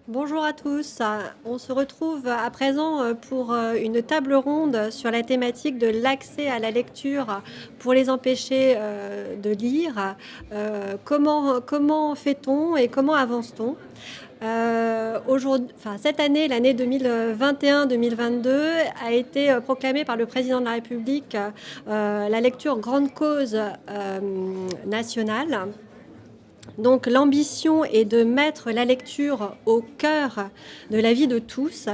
Bonjour à tous. On se retrouve à présent pour une table ronde sur la thématique de l'accès à la lecture pour les empêcher de lire. Comment fait-on et comment avance-t-on? Cette année, l'année 2021-2022, a été proclamée par le président de la République la lecture grande cause nationale. Donc l'ambition est de mettre la lecture au cœur de la vie de tous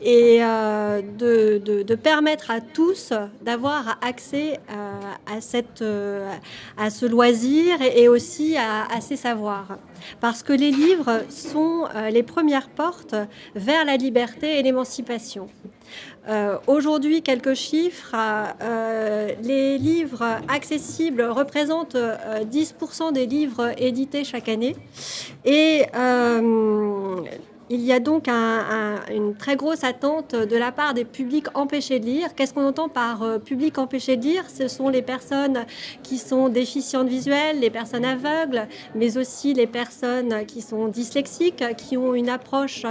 et de permettre à tous d'avoir accès à ce loisir et aussi à ces savoirs. Parce que les livres sont les premières portes vers la liberté et l'émancipation. Aujourd'hui, quelques chiffres. Les livres accessibles représentent 10% des livres édités chaque année. Et il y a donc une très grosse attente de la part des publics empêchés de lire. Qu'est-ce qu'on entend par public empêché de lire? Ce sont les personnes qui sont déficientes visuelles, les personnes aveugles, mais aussi les personnes qui sont dyslexiques, qui ont une approche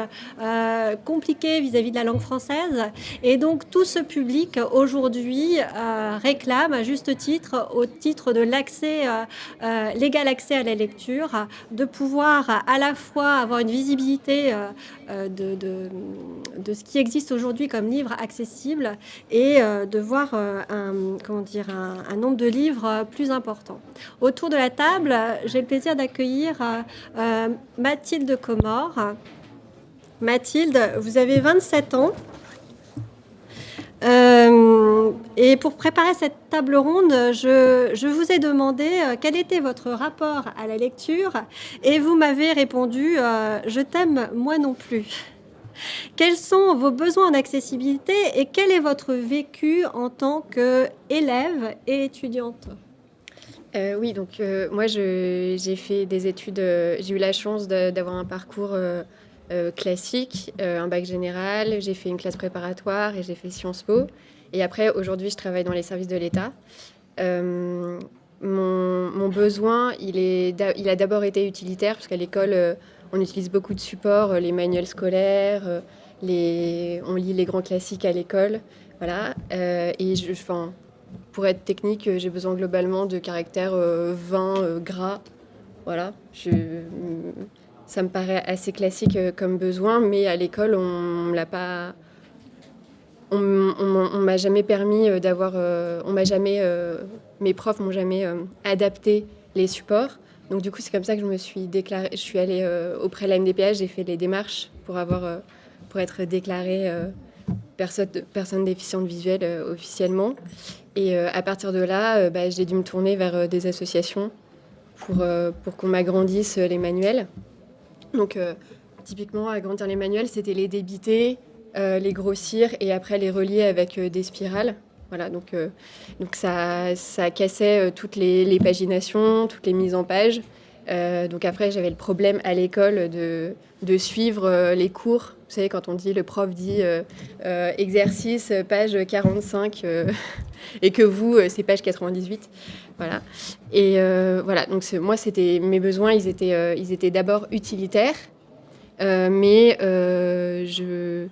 compliquée vis-à-vis de la langue française. Et donc tout ce public aujourd'hui réclame à juste titre, au titre de l'accès, l'égal accès à la lecture, de pouvoir à la fois avoir une visibilité de ce qui existe aujourd'hui comme livre accessible et de voir un nombre de livres plus important. Autour de la table, j'ai le plaisir d'accueillir Mathilde Comor. Mathilde, vous avez 27 ans. Et pour préparer cette table ronde, je vous ai demandé quel était votre rapport à la lecture et vous m'avez répondu « Je t'aime, moi non plus ». Quels sont vos besoins en accessibilité et quel est votre vécu en tant qu'élève et étudiante? Oui, donc moi j'ai fait des études, j'ai eu la chance d'avoir un parcours classique, un bac général, j'ai fait une classe préparatoire et j'ai fait Sciences Po. Et après, aujourd'hui, je travaille dans les services de l'État. Mon besoin, il a d'abord été utilitaire, parce qu'à l'école, on utilise beaucoup de supports, les manuels scolaires, on lit les grands classiques à l'école. Voilà. Pour être technique, j'ai besoin globalement de caractères 20 gras. Voilà. Ça me paraît assez classique comme besoin, mais à l'école, on l'a pas. On m'a jamais permis d'avoir. Mes profs m'ont jamais adapté les supports. Donc du coup, c'est comme ça que je me suis déclarée. Je suis allée auprès de la MDPH, j'ai fait les démarches pour être déclarée personne déficiente visuelle officiellement. Et à partir de là, j'ai dû me tourner vers des associations pour qu'on m'agrandisse les manuels. Donc, typiquement, agrandir les manuels, c'était les débiter, les grossir et après les relier avec des spirales. Voilà, donc ça cassait toutes les paginations, toutes les mises en page. Donc après, j'avais le problème à l'école de suivre les cours. Vous savez, quand on dit, le prof dit exercice, page 45, et que vous, c'est page 98. Voilà. Et voilà, donc moi, mes besoins, ils étaient d'abord utilitaires, mais je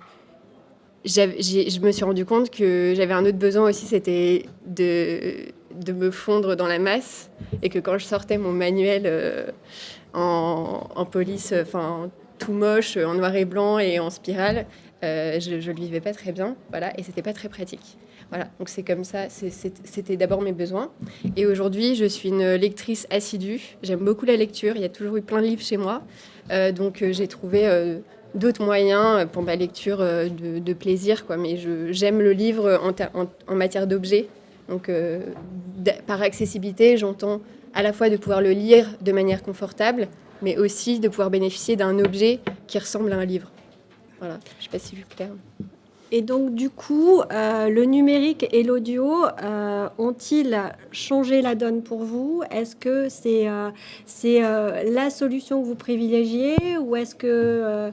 me suis rendu compte que j'avais un autre besoin aussi, c'était de me fondre dans la masse, et que quand je sortais mon manuel en police, tout moche, en noir et blanc et en spirale, je le vivais pas très bien, voilà, et c'était pas très pratique. Voilà, donc c'est comme ça, c'était d'abord mes besoins. Et aujourd'hui, je suis une lectrice assidue, j'aime beaucoup la lecture, il y a toujours eu plein de livres chez moi, donc j'ai trouvé d'autres moyens pour ma lecture de plaisir, quoi. Mais j'aime le livre en matière d'objet. Donc, par accessibilité, j'entends à la fois de pouvoir le lire de manière confortable, mais aussi de pouvoir bénéficier d'un objet qui ressemble à un livre. Voilà, je ne sais pas si je suis claire. Et donc, du coup, le numérique et l'audio ont-ils changé la donne pour vous? Est-ce que c'est la solution que vous privilégiez ou est-ce que,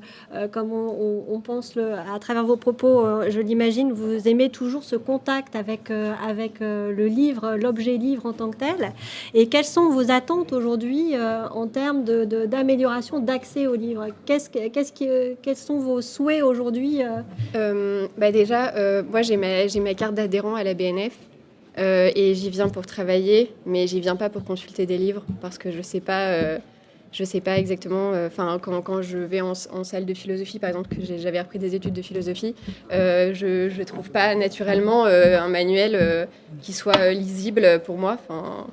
comme on pense à travers vos propos, je l'imagine, vous aimez toujours ce contact avec le livre, l'objet livre en tant que tel? Et quelles sont vos attentes aujourd'hui en termes d'amélioration d'accès au livre? Quels sont vos souhaits aujourd'hui Déjà, moi j'ai ma carte d'adhérent à la BNF et j'y viens pour travailler, mais j'y viens pas pour consulter des livres parce que je sais pas exactement. Enfin, quand je vais en salle de philosophie, par exemple, que j'avais repris des études de philosophie, je trouve pas naturellement un manuel qui soit lisible pour moi. Enfin,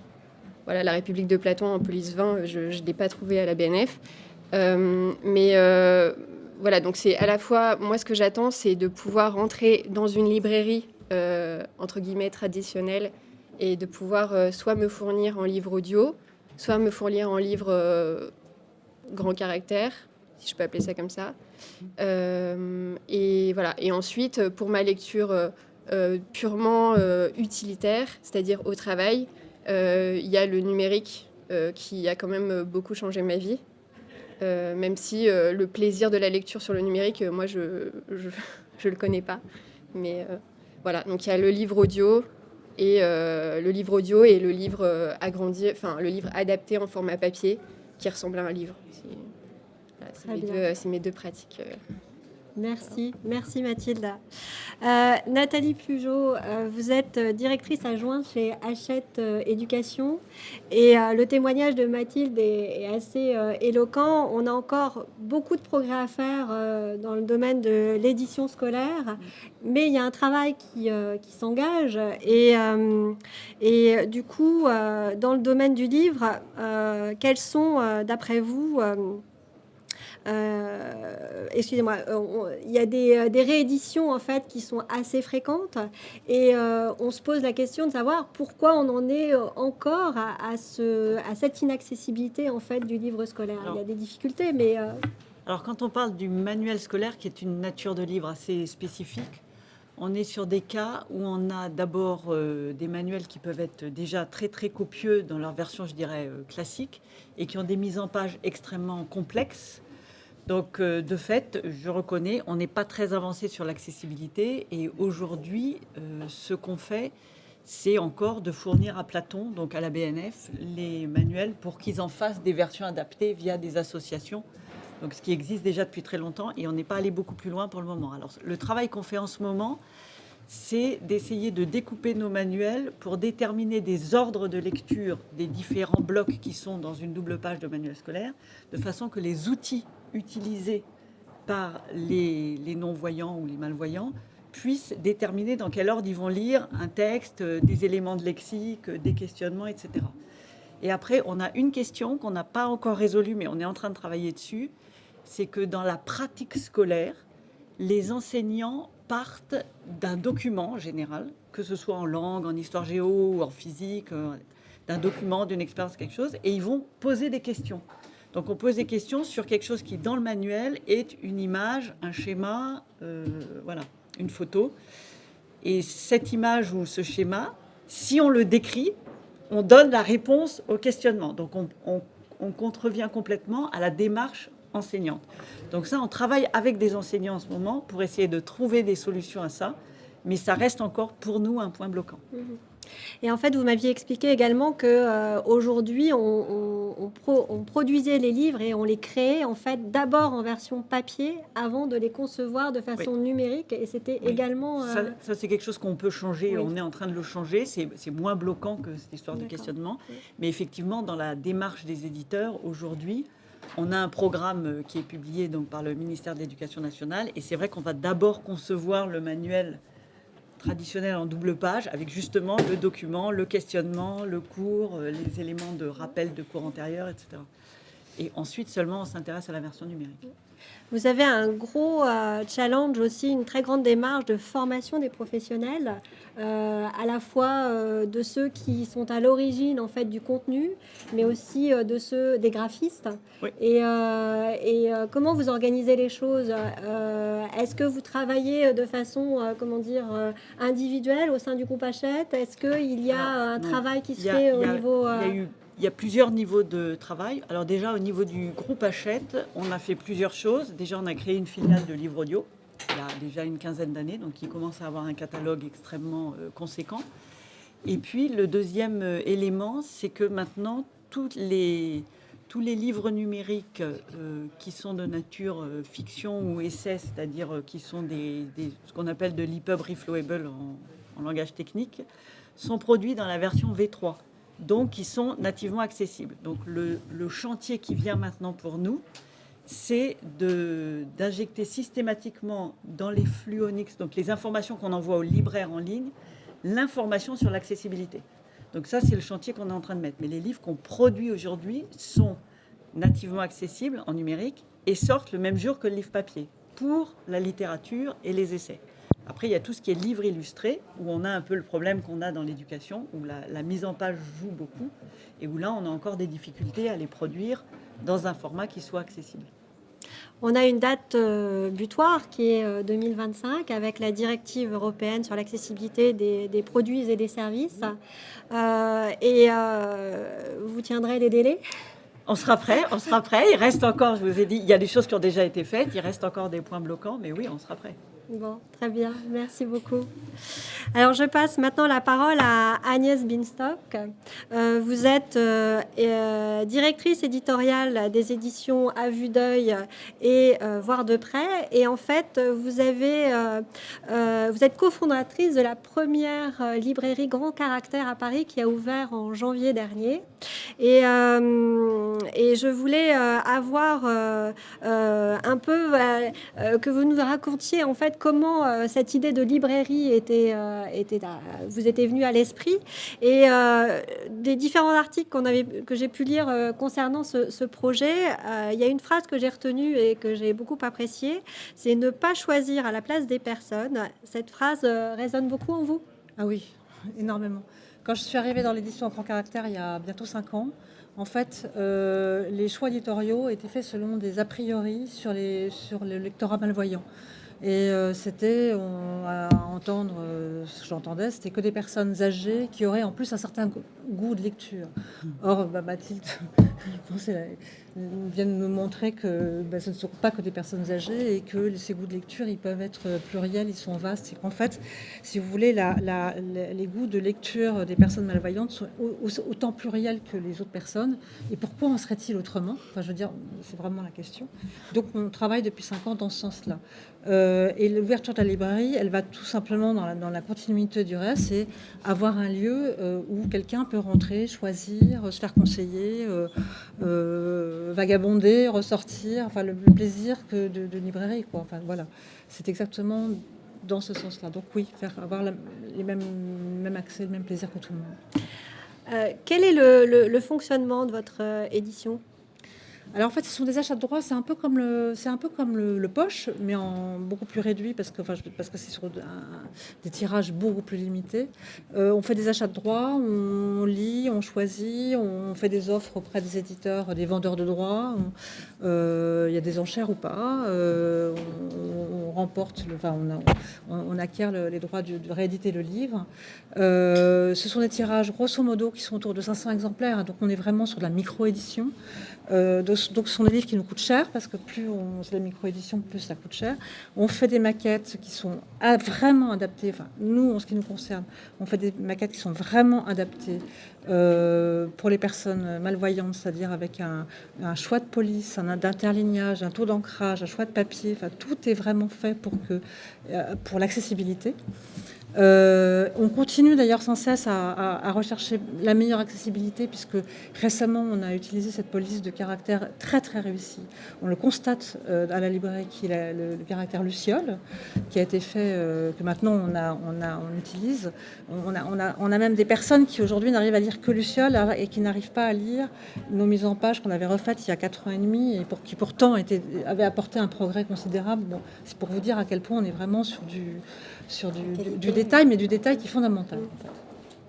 voilà, La République de Platon en police 20, je l'ai pas trouvé à la BNF. Voilà, donc c'est à la fois, moi ce que j'attends, c'est de pouvoir rentrer dans une librairie, entre guillemets, traditionnelle, et de pouvoir soit me fournir en livre audio, soit me fournir en livre grand caractère, si je peux appeler ça comme ça. Et voilà, et ensuite, pour ma lecture purement utilitaire, c'est-à-dire au travail, il y a le numérique qui a quand même beaucoup changé ma vie. Même si le plaisir de la lecture sur le numérique, moi, je le connais pas. Mais voilà, donc il y a le livre audio et le livre agrandi, enfin le livre adapté en format papier qui ressemble à un livre. C'est mes deux pratiques. Merci, merci Mathilde. Nathalie Plugeot, vous êtes directrice adjointe chez Hachette Éducation et le témoignage de Mathilde est assez éloquent. On a encore beaucoup de progrès à faire dans le domaine de l'édition scolaire, mais il y a un travail qui s'engage et du coup, dans le domaine du livre, quels sont, d'après vous, excusez-moi, il y a des rééditions en fait qui sont assez fréquentes et on se pose la question de savoir pourquoi on en est encore à cette inaccessibilité en fait du livre scolaire. Il y a des difficultés, mais alors quand on parle du manuel scolaire qui est une nature de livre assez spécifique, on est sur des cas où on a d'abord des manuels qui peuvent être déjà très très copieux dans leur version, je dirais, classique et qui ont des mises en page extrêmement complexes. Donc, de fait, je reconnais, on n'est pas très avancé sur l'accessibilité. Et aujourd'hui, ce qu'on fait, c'est encore de fournir à Platon, donc à la BNF, les manuels pour qu'ils en fassent des versions adaptées via des associations. Donc, ce qui existe déjà depuis très longtemps. Et on n'est pas allé beaucoup plus loin pour le moment. Alors, le travail qu'on fait en ce moment, c'est d'essayer de découper nos manuels pour déterminer des ordres de lecture des différents blocs qui sont dans une double page de manuel scolaire, de façon que les outils utilisés par les non-voyants ou les malvoyants puissent déterminer dans quel ordre ils vont lire un texte, des éléments de lexique, des questionnements, etc. Et après, on a une question qu'on n'a pas encore résolue, mais on est en train de travailler dessus, c'est que dans la pratique scolaire, les enseignants partent d'un document en général, que ce soit en langue, en histoire géo ou en physique, d'un document, d'une expérience, quelque chose, et ils vont poser des questions. Donc on pose des questions sur quelque chose qui, dans le manuel, est une image, un schéma, voilà, une photo. Et cette image ou ce schéma, si on le décrit, on donne la réponse au questionnement. Donc on contrevient complètement à la démarche enseignante. Donc ça, on travaille avec des enseignants en ce moment pour essayer de trouver des solutions à ça, mais ça reste encore pour nous un point bloquant. Et en fait, vous m'aviez expliqué également que aujourd'hui, on produisait les livres et on les créait en fait d'abord en version papier avant de les concevoir de façon numérique. Et c'était également ça c'est quelque chose qu'on peut changer. Oui. On est en train de le changer. C'est moins bloquant que cette histoire de questionnement. Oui. Mais effectivement, dans la démarche des éditeurs aujourd'hui, on a un programme qui est publié donc par le ministère de l'Éducation nationale. Et c'est vrai qu'on va d'abord concevoir le manuel traditionnel en double page, avec justement le document, le questionnement, le cours, les éléments de rappel de cours antérieurs, etc. Et ensuite seulement, on s'intéresse à la version numérique. Vous avez un gros challenge aussi, une très grande démarche de formation des professionnels, à la fois de ceux qui sont à l'origine en fait du contenu, mais aussi de ceux des graphistes. Oui. Et comment vous organisez les choses? Est-ce que vous travaillez de façon, individuelle au sein du groupe Hachette? Est-ce qu'il y a un non. travail qui se fait au niveau... Il y a plusieurs niveaux de travail. Alors déjà, au niveau du groupe Hachette, on a fait plusieurs choses. Déjà, on a créé une filiale de livres audio, il y a déjà une quinzaine d'années, donc qui commence à avoir un catalogue extrêmement conséquent. Et puis, le deuxième élément, c'est que maintenant, tous les livres numériques qui sont de nature fiction ou essai, c'est-à-dire qui sont ce qu'on appelle de l'EPUB reflowable en langage technique, sont produits dans la version V3. Donc, qui sont nativement accessibles. Donc, le chantier qui vient maintenant pour nous, c'est d'injecter systématiquement dans les flux Onyx, donc les informations qu'on envoie aux libraires en ligne, l'information sur l'accessibilité. Donc ça, c'est le chantier qu'on est en train de mettre. Mais les livres qu'on produit aujourd'hui sont nativement accessibles en numérique et sortent le même jour que le livre papier pour la littérature et les essais. Après, il y a tout ce qui est livre illustré, où on a un peu le problème qu'on a dans l'éducation, où la mise en page joue beaucoup, et où là, on a encore des difficultés à les produire dans un format qui soit accessible. On a une date butoir qui est 2025 avec la directive européenne sur l'accessibilité des produits et des services. Vous tiendrez les délais? On sera prêt. Il reste encore, je vous ai dit, il y a des choses qui ont déjà été faites, il reste encore des points bloquants, mais oui, on sera prêt. Bon, très bien, merci beaucoup. Alors, je passe maintenant la parole à Agnès Binstock. Vous êtes directrice éditoriale des éditions À Vue d'Œil et Voir de près. Et en fait, vous êtes cofondatrice de la première librairie Grand Caractère à Paris qui a ouvert en janvier dernier. Et je voulais avoir un peu que vous nous racontiez en fait comment cette idée de librairie vous était venue à l'esprit et des différents articles que j'ai pu lire concernant ce projet. Il y a une phrase que j'ai retenue et que j'ai beaucoup appréciée, c'est ne pas choisir à la place des personnes. Cette phrase résonne beaucoup en vous? Ah oui, énormément. Quand je suis arrivée dans l'édition Grand Caractère il y a bientôt 5 ans, en fait, les choix éditoriaux étaient faits selon des a priori sur le lectorat malvoyant. Et c'était, à entendre ce que j'entendais, c'était que des personnes âgées qui auraient en plus un certain goût de lecture. Or, Mathilde vient de me montrer que ce ne sont pas que des personnes âgées et que ces goûts de lecture, ils peuvent être pluriels, ils sont vastes. Et qu'en fait, si vous voulez, les goûts de lecture des personnes malvoyantes sont autant pluriels que les autres personnes. Et pourquoi en serait-il autrement? Enfin, je veux dire, c'est vraiment la question. Donc, on travaille depuis 5 ans dans ce sens-là. Et l'ouverture de la librairie, elle va tout simplement dans la continuité du reste, c'est avoir un lieu où quelqu'un peut rentrer, choisir, se faire conseiller, vagabonder, ressortir, enfin le plaisir que de librairie, quoi. Enfin voilà, c'est exactement dans ce sens-là. Donc oui, avoir les mêmes accès, le même plaisir que tout le monde. Quel est le fonctionnement de votre édition? Alors en fait, ce sont des achats de droits, c'est un peu comme le Poche, mais en beaucoup plus réduit parce que c'est sur des tirages beaucoup plus limités. On fait des achats de droits, on lit, on choisit, on fait des offres auprès des éditeurs, des vendeurs de droits. Il y a des enchères ou pas. On remporte, on acquiert les droits de rééditer le livre. Ce sont des tirages grosso modo qui sont autour de 500 exemplaires, donc on est vraiment sur de la micro-édition. Donc ce sont des livres qui nous coûtent cher parce que plus c'est la micro-édition, plus ça coûte cher. On fait des maquettes qui sont vraiment adaptées. Enfin, nous, en ce qui nous concerne, on fait des maquettes qui sont vraiment adaptées pour les personnes malvoyantes, c'est-à-dire avec un choix de police, d'interlignage, un taux d'ancrage, un choix de papier. Enfin, tout est vraiment fait pour l'accessibilité. On continue d'ailleurs sans cesse à rechercher la meilleure accessibilité, puisque récemment on a utilisé cette police de caractère très très réussie. On le constate à la librairie, qui est le caractère Luciole, qui a été fait, que maintenant on utilise. On a même des personnes qui aujourd'hui n'arrivent à lire que Luciole et qui n'arrivent pas à lire nos mises en page qu'on avait refaites il y a 4 ans et demi et qui pourtant avaient apporté un progrès considérable. Bon, c'est pour vous dire à quel point on est vraiment sur du détail, mais du détail qui est fondamental, en fait.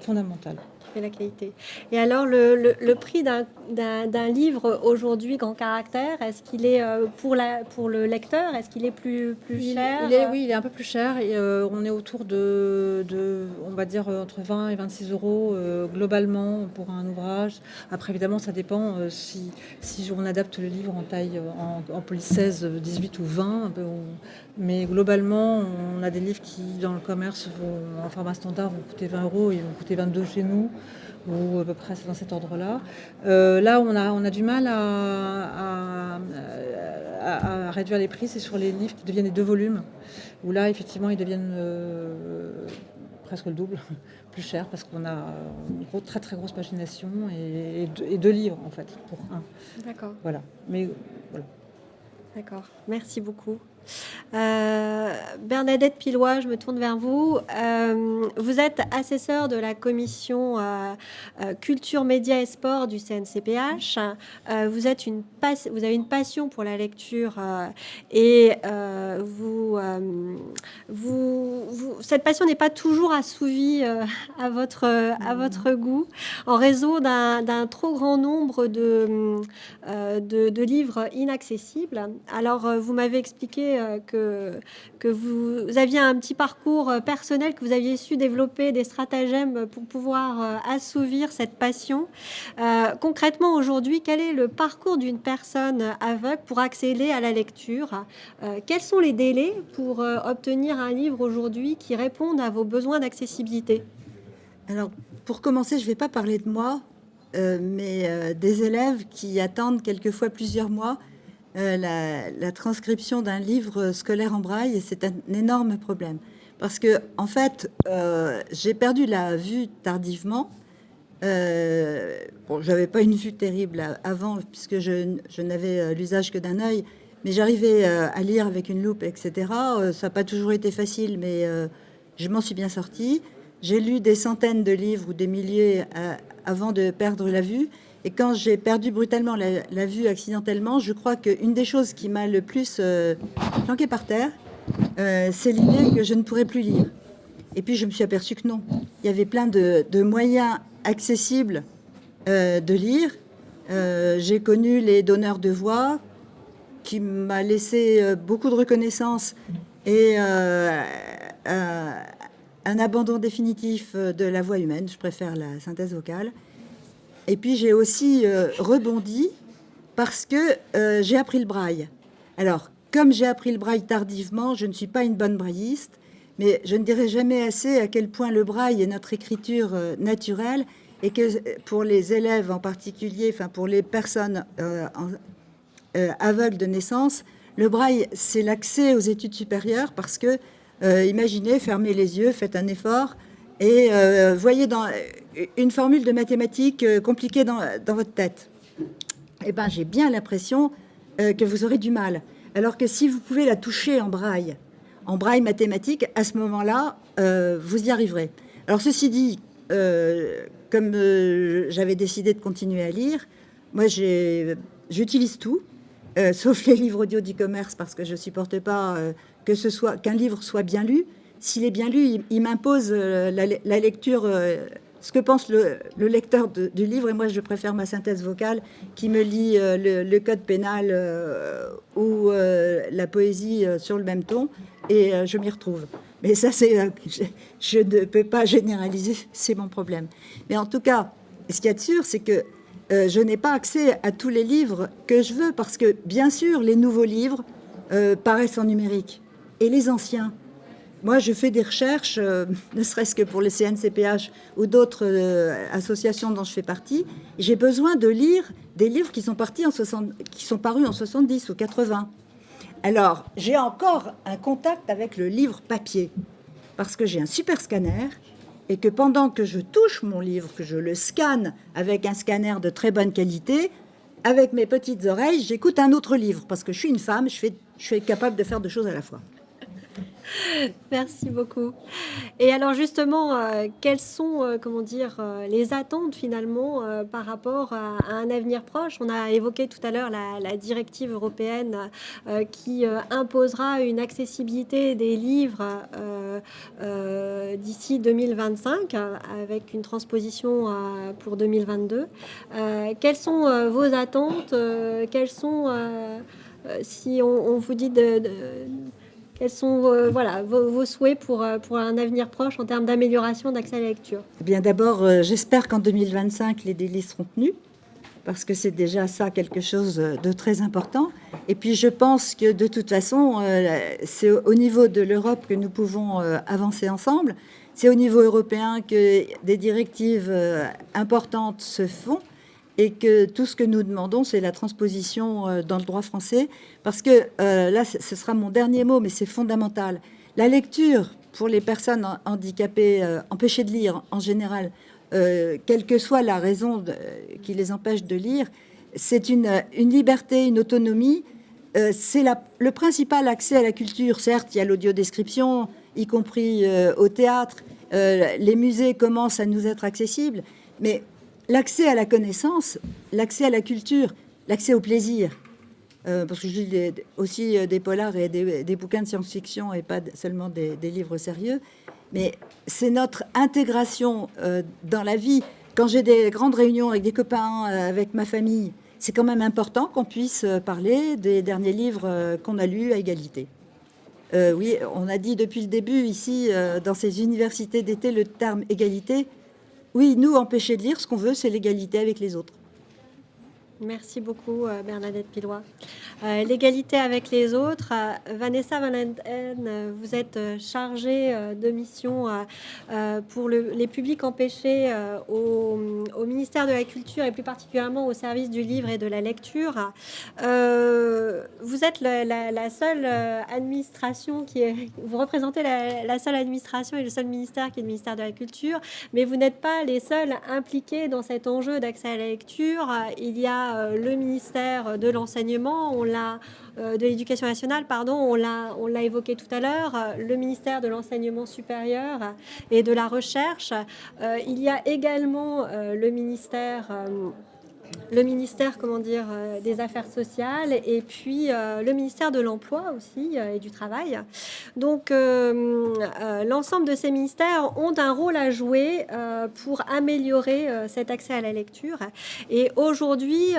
Fondamental. Qui fait la qualité. Et alors, le prix d'un livre aujourd'hui grand caractère, est-ce qu'il est pour le lecteur, est-ce qu'il est plus cher? Oui, il est un peu plus cher. Et, on est autour de, on va dire, entre 20 et 26 euros globalement pour un ouvrage. Après, évidemment, ça dépend si on adapte le livre en taille, en police 16, 18 ou 20. Mais globalement, on a des livres qui, dans le commerce, en format standard, vont coûter 20 euros et vont coûter 22 chez nous, ou à peu près c'est dans cet ordre-là. Là, on a du mal à réduire les prix, c'est sur les livres qui deviennent des 2 volumes, où là, effectivement, ils deviennent presque le double, plus cher, parce qu'on a une très très grosse pagination et 2 livres, en fait, pour un. D'accord. Voilà. Mais voilà. D'accord, merci beaucoup. Bernadette Pilois, je me tourne vers vous. Vous êtes assesseure de la commission culture, médias et sport du CNCPH. Vous avez une passion pour la lecture et cette passion n'est pas toujours assouvie à votre goût en raison d'un trop grand nombre de livres inaccessibles. Alors, vous m'avez expliqué que vous aviez un petit parcours personnel, que vous aviez su développer des stratagèmes pour pouvoir assouvir cette passion. Concrètement, aujourd'hui, quel est le parcours d'une personne aveugle pour accéder à la lecture? Quels sont les délais pour obtenir un livre aujourd'hui qui réponde à vos besoins d'accessibilité? Alors, pour commencer, je ne vais pas parler de moi, mais des élèves qui attendent quelquefois plusieurs mois la transcription d'un livre scolaire en braille, et c'est un énorme problème. Parce que, en fait, j'ai perdu la vue tardivement. Bon, j'avais pas une vue terrible avant, puisque je n'avais l'usage que d'un œil, mais j'arrivais à lire avec une loupe, etc. Ça n'a pas toujours été facile, mais je m'en suis bien sortie. J'ai lu des centaines de livres ou des milliers avant de perdre la vue. Et quand j'ai perdu brutalement la vue accidentellement, je crois qu'une des choses qui m'a le plus planqué par terre, c'est l'idée que je ne pourrais plus lire. Et puis je me suis aperçue que non. Il y avait plein de moyens accessibles de lire. J'ai connu les donneurs de voix, qui m'a laissé beaucoup de reconnaissance et un abandon définitif de la voix humaine. Je préfère la synthèse vocale. Et puis j'ai aussi rebondi parce que j'ai appris le braille. Alors, comme j'ai appris le braille tardivement, je ne suis pas une bonne brailliste, mais je ne dirai jamais assez à quel point le braille est notre écriture naturelle, et que pour les élèves en particulier, enfin pour les personnes aveugles de naissance, le braille, c'est l'accès aux études supérieures, parce que, imaginez, fermez les yeux, faites un effort, et voyez dans une formule de mathématiques compliquée dans votre tête. Eh ben, j'ai bien l'impression que vous aurez du mal. Alors que si vous pouvez la toucher en braille mathématique, à ce moment-là, vous y arriverez. Alors ceci dit, comme j'avais décidé de continuer à lire, moi j'utilise tout, sauf les livres audio d'e-commerce, parce que je supporte pas qu'un livre soit bien lu. S'il est bien lu, il m'impose la lecture, ce que pense le lecteur du livre, et moi je préfère ma synthèse vocale qui me lit le code pénal ou la poésie sur le même ton, et je m'y retrouve. Mais ça, je ne peux pas généraliser, c'est mon problème. Mais en tout cas, ce qu'il y a de sûr, c'est que je n'ai pas accès à tous les livres que je veux, parce que bien sûr, les nouveaux livres paraissent en numérique, et les anciens. Moi, je fais des recherches, ne serait-ce que pour le CNCPH ou d'autres associations dont je fais partie. J'ai besoin de lire des livres qui sont parus en 70 ou 80. Alors, j'ai encore un contact avec le livre papier. parce que j'ai un super scanner et que pendant que je touche mon livre, que je le scanne avec un scanner de très bonne qualité, avec mes petites oreilles, j'écoute un autre livre parce que je suis une femme, je suis capable de faire deux choses à la fois. Merci beaucoup. Et alors justement, quelles sont, les attentes finalement par rapport à un avenir proche? On a évoqué tout à l'heure la directive européenne qui imposera une accessibilité des livres d'ici 2025 avec une transposition pour 2022. Quelles sont vos attentes? Quelles sont, si on vous dit quels sont vos souhaits pour un avenir proche en termes d'amélioration d'accès à la lecture? Eh bien, d'abord, j'espère qu'en 2025, les délais seront tenus, parce que c'est déjà ça quelque chose de très important. Et puis, je pense que de toute façon, c'est au niveau de l'Europe que nous pouvons avancer ensemble. C'est au niveau européen que des directives importantes se font. Et que tout ce que nous demandons, c'est la transposition dans le droit français. Parce que là, ce sera mon dernier mot, mais c'est fondamental. La lecture pour les personnes handicapées, empêchées de lire en général, quelle que soit la raison qui les empêche de lire, c'est une liberté, une autonomie. C'est le principal accès à la culture. Certes, il y a l'audiodescription, y compris au théâtre. Les musées commencent à nous être accessibles. Mais l'accès à la connaissance, l'accès à la culture, l'accès au plaisir, parce que je lis aussi des polars et des bouquins de science-fiction et pas seulement des livres sérieux, mais c'est notre intégration dans la vie. Quand j'ai des grandes réunions avec des copains, avec ma famille, c'est quand même important qu'on puisse parler des derniers livres qu'on a lus à égalité. Oui, on a dit depuis le début ici, dans ces universités d'été, le terme égalité. Oui, nous, empêcher de lire, ce qu'on veut, c'est l'égalité avec les autres. Merci beaucoup, Bernadette Pilois. L'égalité avec les autres. Vanessa Van Enden, vous êtes chargée de mission pour les publics empêchés au ministère de la Culture et plus particulièrement au service du livre et de la lecture. Vous êtes la seule administration vous représentez la seule administration et le seul ministère qui est le ministère de la Culture, mais vous n'êtes pas les seuls impliqués dans cet enjeu d'accès à la lecture. Il y a le ministère de l'enseignement, de l'éducation nationale, on l'a évoqué tout à l'heure, le ministère de l'enseignement supérieur et de la recherche. Il y a également le ministère des Affaires sociales et puis le ministère de l'Emploi aussi et du Travail. Donc, l'ensemble de ces ministères ont un rôle à jouer pour améliorer cet accès à la lecture. Et aujourd'hui,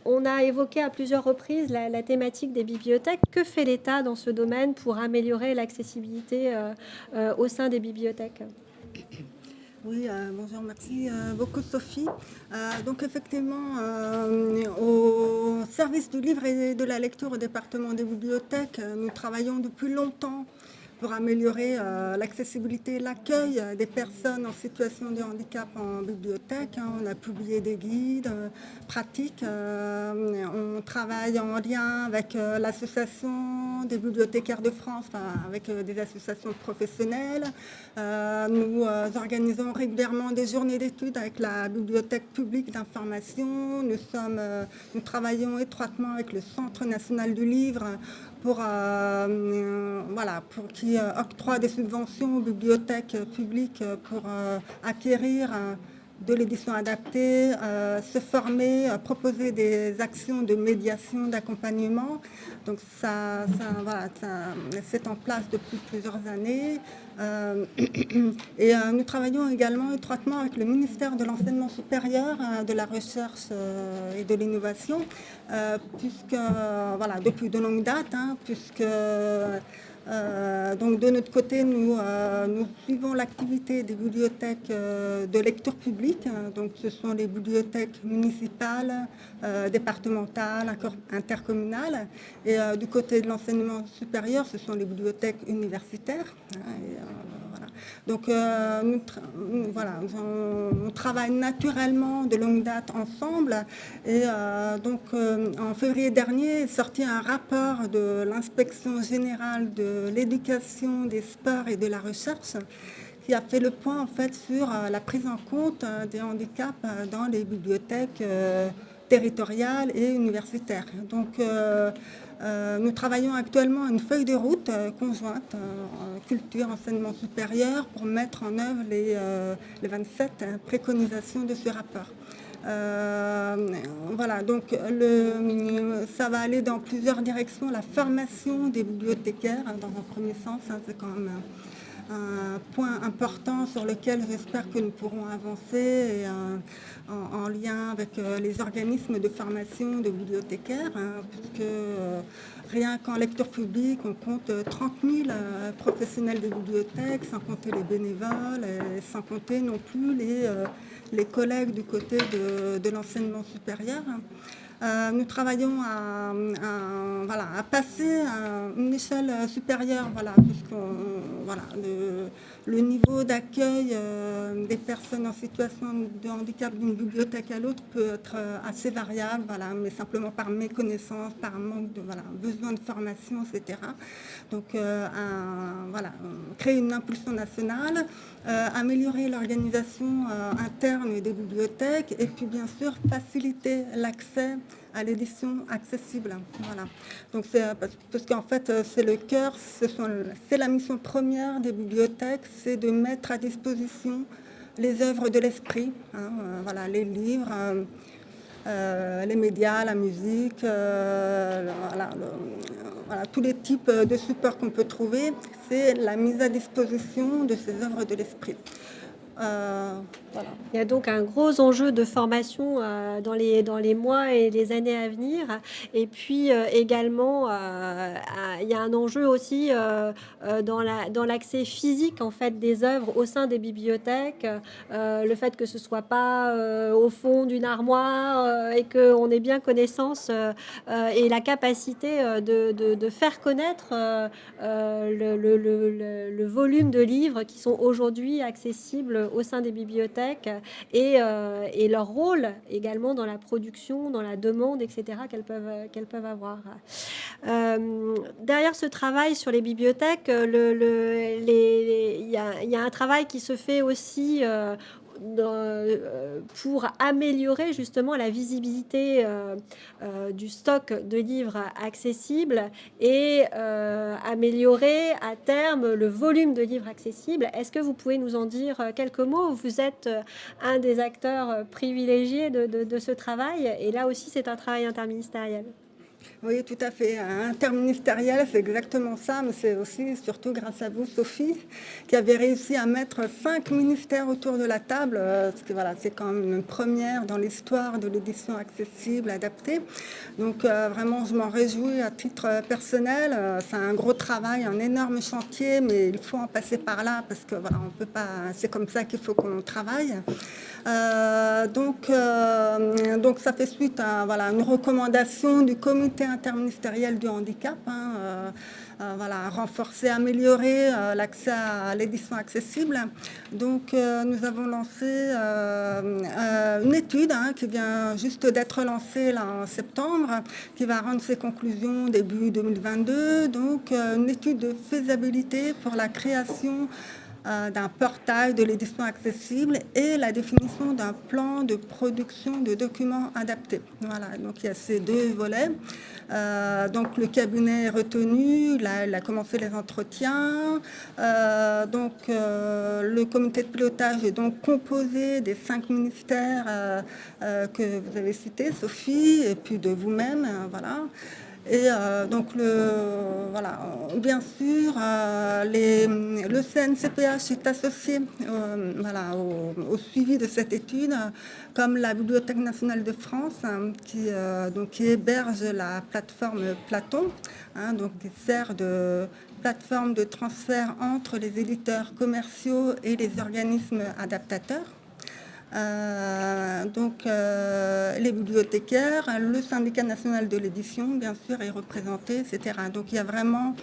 on a évoqué à plusieurs reprises la thématique des bibliothèques. Que fait l'État dans ce domaine pour améliorer l'accessibilité au sein des bibliothèques ? Oui, bonjour, merci beaucoup Sophie. Donc effectivement, au service du livre et de la lecture au département des bibliothèques, nous travaillons depuis longtemps pour améliorer l'accessibilité et l'accueil des personnes en situation de handicap en bibliothèque. On a publié des guides pratiques. On travaille en lien avec l'association des bibliothécaires de France, avec des associations professionnelles. Nous organisons régulièrement des journées d'études avec la Bibliothèque publique d'information. Nous travaillons étroitement avec le Centre national du livre pour qui octroie des subventions aux bibliothèques publiques pour acquérir de l'édition adaptée, se former, proposer des actions de médiation, d'accompagnement. Donc ça c'est en place depuis plusieurs années. Et nous travaillons également étroitement avec le ministère de l'Enseignement supérieur, de la Recherche et de l'Innovation, depuis de longues dates, donc de notre côté, nous suivons l'activité des bibliothèques de lecture publique. Donc ce sont les bibliothèques municipales, départementales, intercommunales. Et du côté de l'enseignement supérieur, ce sont les bibliothèques universitaires. Donc, on travaille naturellement de longue date ensemble. Et donc, en février dernier, est sorti un rapport de l'Inspection générale de l'éducation, des sports et de la recherche qui a fait le point en fait sur la prise en compte des handicaps dans les bibliothèques territoriales et universitaires. Donc, nous travaillons actuellement à une feuille de route conjointe culture, enseignement supérieur pour mettre en œuvre les 27 préconisations de ce rapport. Voilà, donc ça va aller dans plusieurs directions. La formation des bibliothécaires, dans un premier sens, c'est quand même un point important sur lequel j'espère que nous pourrons avancer et, en lien avec les organismes de formation de bibliothécaires, puisque rien qu'en lecture publique, on compte 30 000 professionnels de bibliothèques, sans compter les bénévoles, et sans compter non plus les collègues du côté de l'enseignement supérieur. Nous travaillons à passer à une échelle supérieure, puisque le niveau d'accueil des personnes en situation de handicap d'une bibliothèque à l'autre peut être assez variable, mais simplement par méconnaissance, par manque de besoin de formation, etc. Donc, créer une impulsion nationale, améliorer l'organisation interne des bibliothèques et puis bien sûr faciliter l'accès à l'édition accessible. Voilà. Donc parce qu'en fait c'est le cœur, c'est la mission première des bibliothèques, c'est de mettre à disposition les œuvres de l'esprit, les livres, les médias, la musique, tous les types de supports qu'on peut trouver, c'est la mise à disposition de ces œuvres de l'esprit. Il y a donc un gros enjeu de formation dans les mois et les années à venir. Et puis également, il y a un enjeu aussi dans l'accès physique en fait des œuvres au sein des bibliothèques. Le fait que ce soit pas au fond d'une armoire et qu'on ait bien connaissance et la capacité de faire connaître le volume de livres qui sont aujourd'hui accessibles au sein des bibliothèques et leur rôle également dans la production, dans la demande, etc. qu'elles peuvent avoir. Derrière ce travail sur les bibliothèques, il y a un travail qui se fait aussi pour améliorer justement la visibilité du stock de livres accessibles et améliorer à terme le volume de livres accessibles. Est-ce que vous pouvez nous en dire quelques mots? Vous êtes un des acteurs privilégiés de ce travail et là aussi c'est un travail interministériel. Oui, tout à fait. Interministériel, c'est exactement ça, mais c'est aussi surtout grâce à vous, Sophie, qui avez réussi à mettre 5 ministères autour de la table. Parce que c'est quand même une première dans l'histoire de l'édition accessible, adaptée. Donc vraiment, je m'en réjouis à titre personnel. C'est un gros travail, un énorme chantier, mais il faut en passer par là parce que on peut pas. C'est comme ça qu'il faut qu'on travaille. Donc ça fait suite à une recommandation du comité interministériel du handicap, renforcer, améliorer l'accès à l'édition accessible. Donc nous avons lancé une étude qui vient juste d'être lancée là, en septembre, qui va rendre ses conclusions début 2022. Donc une étude de faisabilité pour la création d'un portail de l'édition accessible et la définition d'un plan de production de documents adaptés. Voilà, donc il y a ces deux volets. Donc le cabinet est retenu, il a commencé les entretiens. Le comité de pilotage est donc composé des 5 ministères que vous avez cités, Sophie, et puis de vous-même. Et bien sûr, le CNCPH est associé au suivi de cette étude, comme la Bibliothèque nationale de France, qui héberge la plateforme Platon, qui sert de plateforme de transfert entre les éditeurs commerciaux et les organismes adaptateurs. Les bibliothécaires, le syndicat national de l'édition, bien sûr, est représenté, etc. Donc il y a vraiment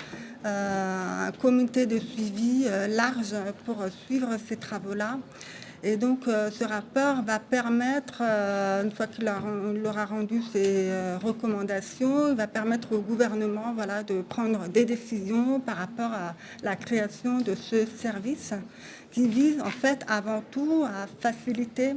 un comité de suivi large pour suivre ces travaux-là. Et donc, ce rapport va permettre, une fois qu'il aura rendu ses recommandations, il va permettre au gouvernement de prendre des décisions par rapport à la création de ce service qui vise en fait avant tout à faciliter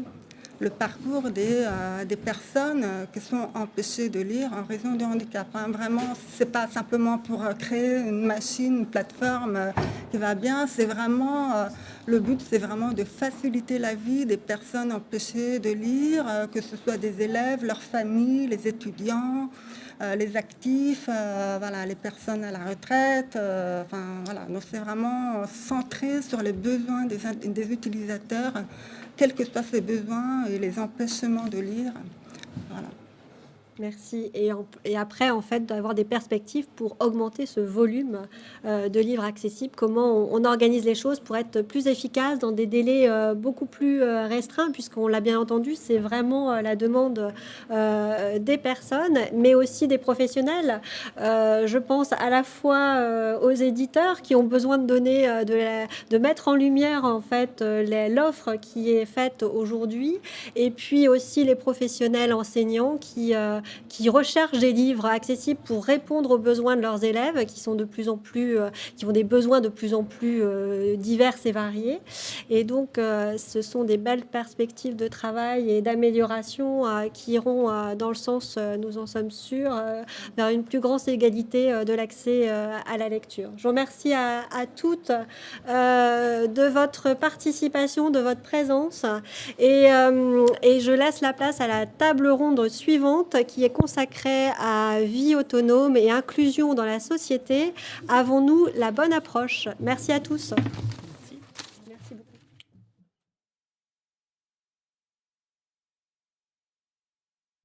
le parcours des personnes qui sont empêchées de lire en raison de handicap. Vraiment, c'est pas simplement pour créer une machine, une plateforme qui va bien, c'est vraiment, le but c'est vraiment de faciliter la vie des personnes empêchées de lire, que ce soit des élèves, leurs familles, les étudiants, les actifs, les personnes à la retraite. Donc c'est vraiment centré sur les besoins des utilisateurs, quels que soient ses besoins et les empêchements de lire. Voilà. Merci. Et après, en fait, d'avoir des perspectives pour augmenter ce volume de livres accessibles. Comment on organise les choses pour être plus efficace dans des délais beaucoup plus restreints, puisqu'on l'a bien entendu, c'est vraiment la demande des personnes, mais aussi des professionnels. Je pense à la fois aux éditeurs qui ont besoin de donner, de mettre en lumière en fait l'offre qui est faite aujourd'hui, et puis aussi les professionnels enseignants qui recherchent des livres accessibles pour répondre aux besoins de leurs élèves qui sont de plus en plus, qui ont des besoins de plus en plus divers et variés. Et donc, ce sont des belles perspectives de travail et d'amélioration qui iront dans le sens, nous en sommes sûrs, vers une plus grande égalité de l'accès à la lecture. Je vous remercie à toutes de votre participation, de votre présence, et je laisse la place à la table ronde suivante qui est consacrée à vie autonome et inclusion dans la société. Avons-nous la bonne approche? Merci à tous.